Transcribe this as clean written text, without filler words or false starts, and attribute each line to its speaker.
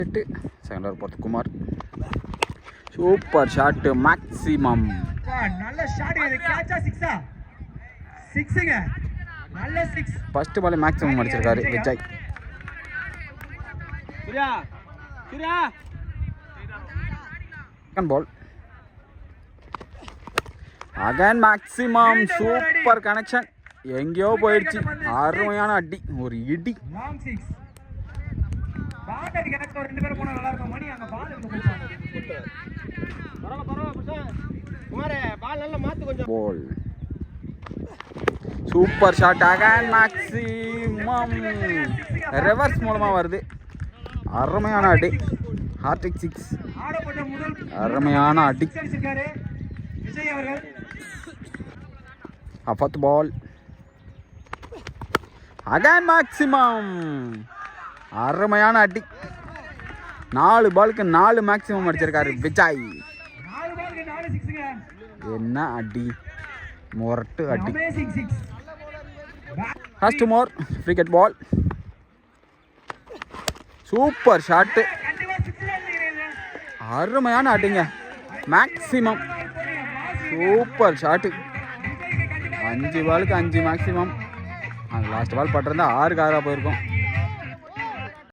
Speaker 1: Second over போகிறது Kumar. Super shot maximum.
Speaker 2: நல்ல shot. இது கேட்சா சிக்ஸா? சிக்ஸுங்க. நல்ல சிக்ஸ்.
Speaker 1: ஃபர்ஸ்ட் பால் மேக்ஸிமம் அடிச்சிருக்காரு Vijay.
Speaker 2: Surya Surya
Speaker 1: second ball again maximum. Super connection. எங்கேயோ போயிடுச்சு. அருமையான அடி. ஒரு இடி.
Speaker 2: Long six. பால் அடி கனெக்ட் ரெண்டு பேரும் போனா நல்லா இருக்கும். மணி அங்க பால் இருக்கு. பரவாயில்லை குமாரே, பால் நல்லா மாத்து கொஞ்சம்.
Speaker 1: Ball super shot again maximum. Reverse மூலமா வருது. அருமையான அடி. Hattrick six. அருமையான அடி.
Speaker 2: விஜய் அவர்கள்.
Speaker 1: Fourth ball again maximum. அருமையான அடி. 4 பாலுக்கு 4 மேக்ஸிமம் அடிச்சிருக்காரு விஜய். என்ன அடி. மொரட்டு அடி. ஃபர்ஸ்ட் மோர் கிரிக்கெட் பால். Super shot. அருமையான அடிங்க. மேக்ஸிமம். Super shot. 5 பாலுக்கு 5 மேக்ஸிமம். லாஸ்ட் பால் பட்டிருந்தா 6 போயிருக்கும்.